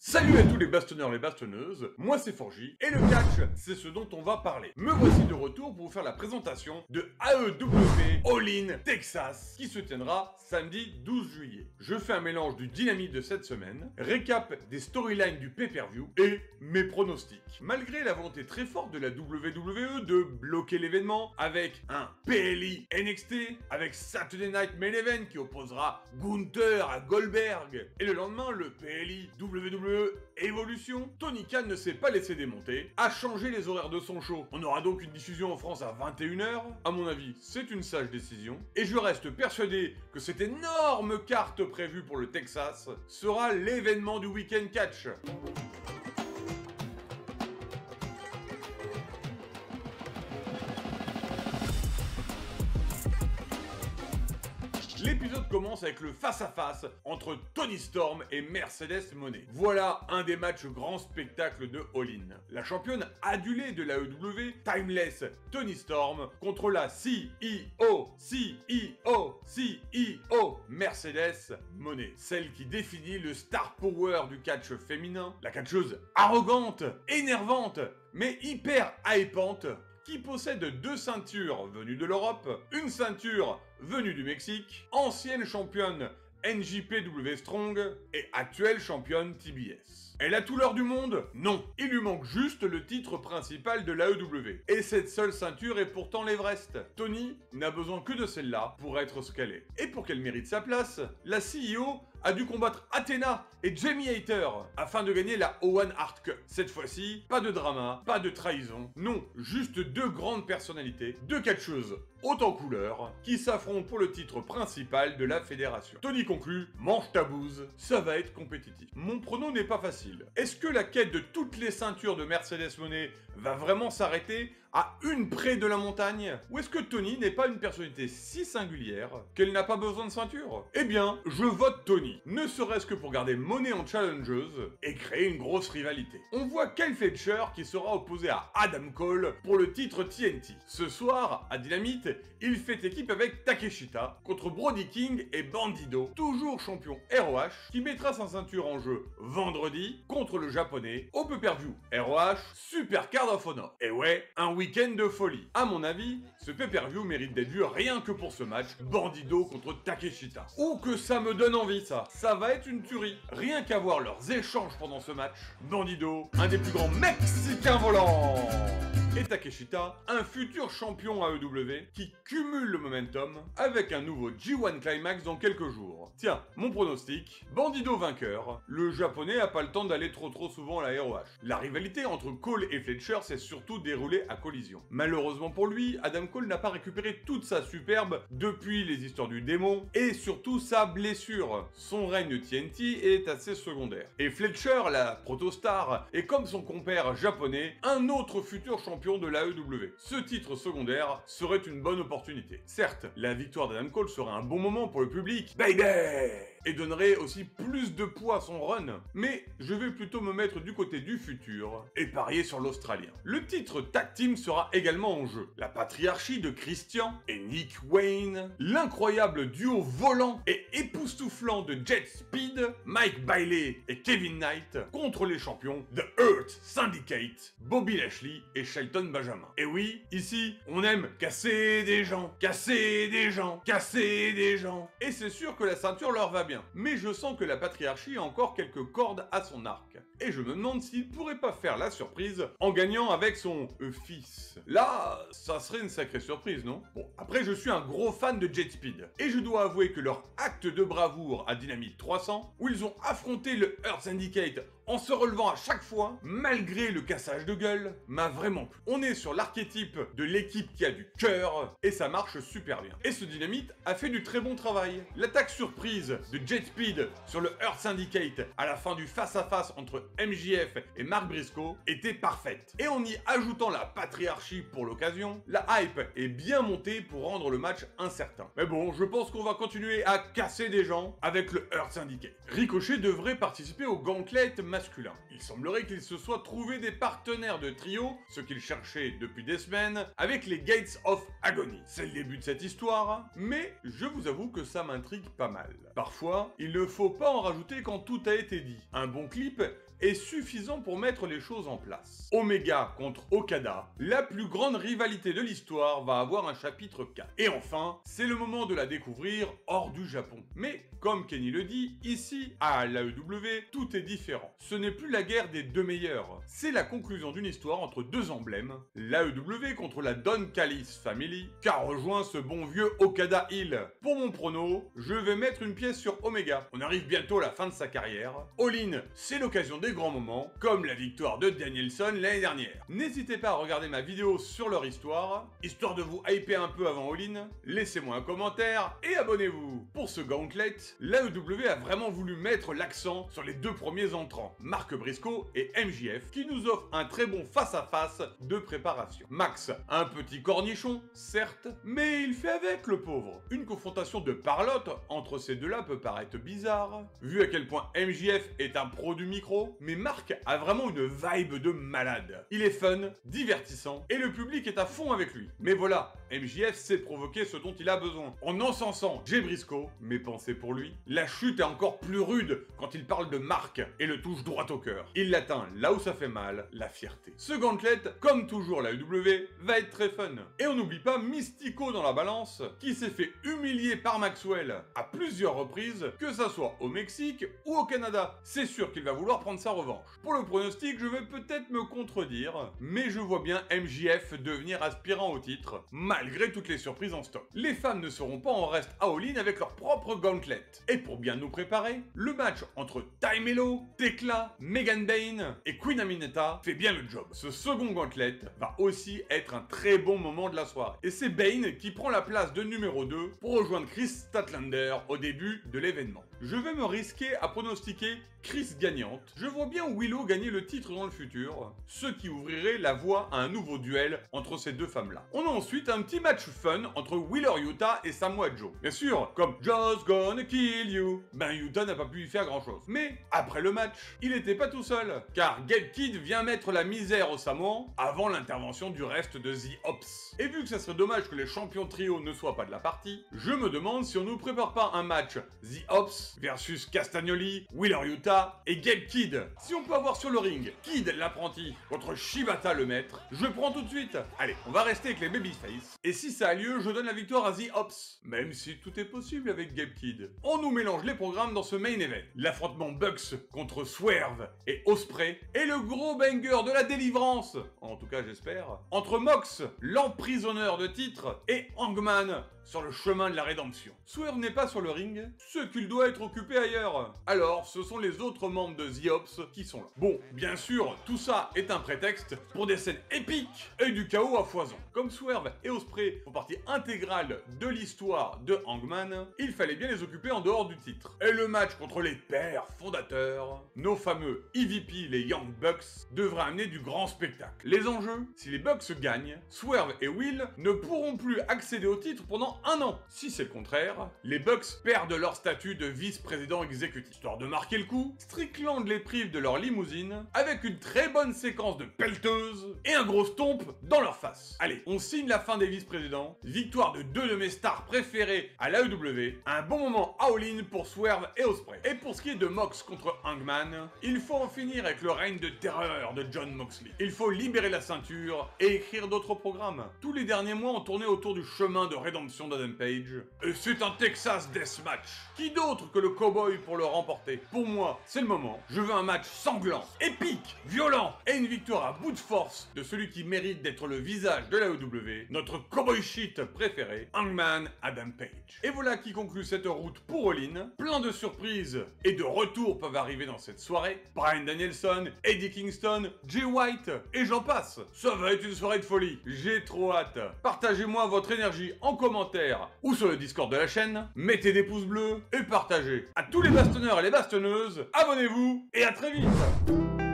Salut à tous les bastonneurs et les bastonneuses, moi c'est Forgy, et le catch, c'est ce dont on va parler. Me voici de retour pour vous faire la présentation de AEW All-In Texas, qui se tiendra samedi 12 juillet. Je fais un mélange du dynamite de cette semaine, récap des storylines du pay-per-view, et mes pronostics. Malgré la volonté très forte de la WWE de bloquer l'événement, avec un PLI NXT, avec Saturday Night Main Event qui opposera Gunther à Goldberg, et le lendemain le PLI WWE Evolution, Tony Khan ne s'est pas laissé démonter, a changé les horaires de son show. On aura donc une diffusion en France à 21h. À mon avis, c'est une sage décision. Et je reste persuadé que cette énorme carte prévue pour le Texas sera l'événement du week-end catch. L'épisode commence avec le face-à-face entre Toni Storm et Mercedes Moné. Voilà un des matchs grand spectacle de All-In. La championne adulée de la l'AEW, Timeless Toni Storm, contre la CEO Mercedes Moné. Celle qui définit le star power du catch féminin, la catcheuse arrogante, énervante, mais hyper hypante, qui possède 2 ceintures venues de l'Europe, une ceinture venue du Mexique, ancienne championne NJPW Strong et actuelle championne TBS. Elle a tout l'or du monde? Non. Il lui manque juste le titre principal de l'AEW. Et cette seule ceinture est pourtant l'Everest. Toni n'a besoin que de celle-là pour être ce qu'elle est. Et pour qu'elle mérite sa place, la CEO a dû combattre Athena et Jamie Hayter afin de gagner la Owen Hart Cup. Cette fois-ci, pas de drama, pas de trahison. Non, juste 2 grandes personnalités, 2 catcheuses hautes en couleur, qui s'affrontent pour le titre principal de la fédération. Toni conclut, mange ta bouse, ça va être compétitif. Mon prono n'est pas facile. Est-ce que la quête de toutes les ceintures de Mercedes Moné va vraiment s'arrêter à une près de la montagne? Ou est-ce que Toni n'est pas une personnalité si singulière qu'elle n'a pas besoin de ceinture? Eh bien, je vote Toni, ne serait-ce que pour garder Moné en challengeuse et créer une grosse rivalité. On voit Kyle Fletcher qui sera opposé à Adam Cole pour le titre TNT. Ce soir, à Dynamite, il fait équipe avec Takeshita contre Brody King et Bandido, toujours champion ROH, qui mettra sa ceinture en jeu vendredi contre le japonais au pay-per-view ROH Super Card of Honor. Et ouais, un week-end de folie. À mon avis, ce pay-per-view mérite d'être vu rien que pour ce match Bandido contre Takeshita. Oh que ça me donne envie ça. Ça va être une tuerie. Rien qu'à voir leurs échanges pendant ce match. Bandido, un des plus grands Mexicains volants, et Takeshita, un futur champion AEW qui cumule le momentum avec un nouveau G1 Climax dans quelques jours. Tiens, mon pronostic, Bandido vainqueur, le japonais a pas le temps d'aller trop souvent à la ROH. La rivalité entre Cole et Fletcher s'est surtout déroulée à Collision. Malheureusement pour lui, Adam Cole n'a pas récupéré toute sa superbe depuis les histoires du démon et surtout sa blessure. Son règne TNT est assez secondaire. Et Fletcher, la protostar, est comme son compère japonais, un autre futur champion de l'AEW. Ce titre secondaire serait une bonne opportunité. Certes, la victoire d'Adam Cole serait un bon moment pour le public, baby, et donnerait aussi plus de poids à son run. Mais je vais plutôt me mettre du côté du futur et parier sur l'Australien. Le titre Tag Team sera également en jeu. La patriarchie de Christian et Nick Wayne, l'incroyable duo volant et époustouflant de Jet Speed, Mike Bailey et Kevin Knight, contre les champions The Earth Syndicate, Bobby Lashley et Shelton Benjamin. Et oui, ici, on aime casser des gens, casser des gens, casser des gens. Et c'est sûr que la ceinture leur va bien. Mais je sens que la patriarchie a encore quelques cordes à son arc. Et je me demande s'il pourrait pas faire la surprise en gagnant avec son fils. Là, ça serait une sacrée surprise, non? Bon, après je suis un gros fan de Jet Speed. Et je dois avouer que leur acte de bravoure à Dynamite 300, où ils ont affronté le Earth Syndicate en se relevant à chaque fois, malgré le cassage de gueule, m'a vraiment plu. On est sur l'archétype de l'équipe qui a du cœur, et ça marche super bien. Et ce Dynamite a fait du très bon travail. L'attaque surprise de Jet Speed sur le Earth Syndicate à la fin du face-à-face entre MJF et Mark Briscoe était parfaite. Et en y ajoutant la patriarchie pour l'occasion, la hype est bien montée pour rendre le match incertain. Mais bon, je pense qu'on va continuer à casser des gens avec le Earth Syndicate. Ricochet devrait participer au Gauntlet masculin. Il semblerait qu'il se soit trouvé des partenaires de trio, ce qu'il cherchait depuis des semaines, avec les Gates of Agony. C'est le début de cette histoire, mais je vous avoue que ça m'intrigue pas mal. Parfois, il ne faut pas en rajouter quand tout a été dit. Un bon clip est suffisant pour mettre les choses en place. Omega contre Okada, la plus grande rivalité de l'histoire va avoir un chapitre 4. Et enfin, c'est le moment de la découvrir hors du Japon. Mais, comme Kenny le dit, ici, à l'AEW, tout est différent. Ce n'est plus la guerre des deux meilleurs, c'est la conclusion d'une histoire entre deux emblèmes, l'AEW contre la Don Callis Family, qu'a rejoint ce bon vieux Okada Hill. Pour mon prono, je vais mettre une pièce sur Omega. On arrive bientôt à la fin de sa carrière. All-in, c'est l'occasion des grands moments, comme la victoire de Danielson l'année dernière. N'hésitez pas à regarder ma vidéo sur leur histoire, histoire de vous hyper un peu avant All-in, laissez-moi un commentaire et abonnez-vous. Pour ce gauntlet, l'AEW a vraiment voulu mettre l'accent sur les deux premiers entrants, Mark Briscoe et MJF, qui nous offrent un très bon face-à-face de préparation. Max, un petit cornichon, certes, mais il fait avec le pauvre. Une confrontation de parlotte entre ces deux-là peut paraître bizarre, vu à quel point MJF est un pro du micro, mais Mark a vraiment une vibe de malade. Il est fun, divertissant, et le public est à fond avec lui. Mais voilà, MJF sait provoquer ce dont il a besoin. En encensant Jay Briscoe, mes pensées pour lui, la chute est encore plus rude quand il parle de Mark et le touche droit au cœur. Il l'atteint là où ça fait mal, la fierté. Ce gauntlet, comme toujours la UW, va être très fun. Et on n'oublie pas Mystico dans la balance, qui s'est fait humilier par Maxwell à plusieurs reprises, que ça soit au Mexique ou au Canada. C'est sûr qu'il va vouloir prendre sa revanche. Pour le pronostic, je vais peut-être me contredire, mais je vois bien MJF devenir aspirant au titre, malgré toutes les surprises en stock. Les femmes ne seront pas en reste à all-in avec leur propre gauntlet. Et pour bien nous préparer, le match entre Ty Mello, Tekla, Megan Bayne et Queen Aminata fait bien le job. Ce second gauntlet va aussi être un très bon moment de la soirée. Et c'est Bayne qui prend la place de numéro 2 pour rejoindre Chris Statlander au début de l'événement. Je vais me risquer à pronostiquer Chris gagnante. Je vois bien Willow gagner le titre dans le futur, ce qui ouvrirait la voie à un nouveau duel entre ces deux femmes-là. On a ensuite un petit match fun entre Wheeler Yuta et Samoa Joe. Bien sûr, comme Just Gonna Kill You, ben Yuta n'a pas pu y faire grand-chose. Mais après le match, il n'était pas tout seul, car Gabe Kidd vient mettre la misère aux Samoans avant l'intervention du reste de The Ops. Et vu que ça serait dommage que les champions trio ne soient pas de la partie, je me demande si on nous prépare pas un match The Ops versus Castagnoli, Wheeler Yuta et Gabe Kidd. Si on peut avoir sur le ring Kidd l'apprenti contre Shibata le maître, je prends tout de suite. Allez, on va rester avec les babyface. Et si ça a lieu, je donne la victoire à The Ops. Même si tout est possible avec Gabe Kidd. On nous mélange les programmes dans ce main event. L'affrontement Bucks contre Swerve et Ospreay et le gros banger de la délivrance, en tout cas j'espère, entre Mox, l'emprisonneur de titre, et Hangman sur le chemin de la rédemption. Swerve n'est pas sur le ring, ce qu'il doit être occupé ailleurs. Alors, ce sont les autres membres de The Ops qui sont là. Bon, bien sûr, tout ça est un prétexte pour des scènes épiques et du chaos à foison. Comme Swerve et Ospreay font partie intégrale de l'histoire de Hangman, il fallait bien les occuper en dehors du titre. Et le match contre les pères fondateurs, nos fameux EVP, les Young Bucks, devra amener du grand spectacle. Les enjeux, si les Bucks gagnent, Swerve et Will ne pourront plus accéder au titre pendant un an. Si c'est le contraire, les Bucks perdent leur statut de vice-président exécutif. Histoire de marquer le coup, Strickland les prive de leur limousine avec une très bonne séquence de pelleteuses et un gros stomp dans leur face. Allez, on signe la fin des vice-présidents, victoire de deux de mes stars préférées à l'AEW, un bon moment all-in pour Swerve et Ospreay. Et pour ce qui est de Mox contre Hangman, il faut en finir avec le règne de terreur de Jon Moxley. Il faut libérer la ceinture et écrire d'autres programmes. Tous les derniers mois ont tourné autour du chemin de rédemption d'Adam Page. Et c'est un Texas Deathmatch. Qui d'autre que le cowboy pour le remporter? Pour moi, c'est le moment. Je veux un match sanglant, épique, violent et une victoire à bout de force de celui qui mérite d'être le visage de la AEW, notre cowboy shit préféré, Hangman Adam Page. Et voilà qui conclut cette route pour All-In. Plein de surprises et de retours peuvent arriver dans cette soirée. Bryan Danielson, Eddie Kingston, Jay White et j'en passe. Ça va être une soirée de folie. J'ai trop hâte. Partagez-moi votre énergie en commentaire ou sur le Discord de la chaîne. Mettez des pouces bleus et partagez. À tous les bastonneurs et les bastonneuses, abonnez-vous et à très vite.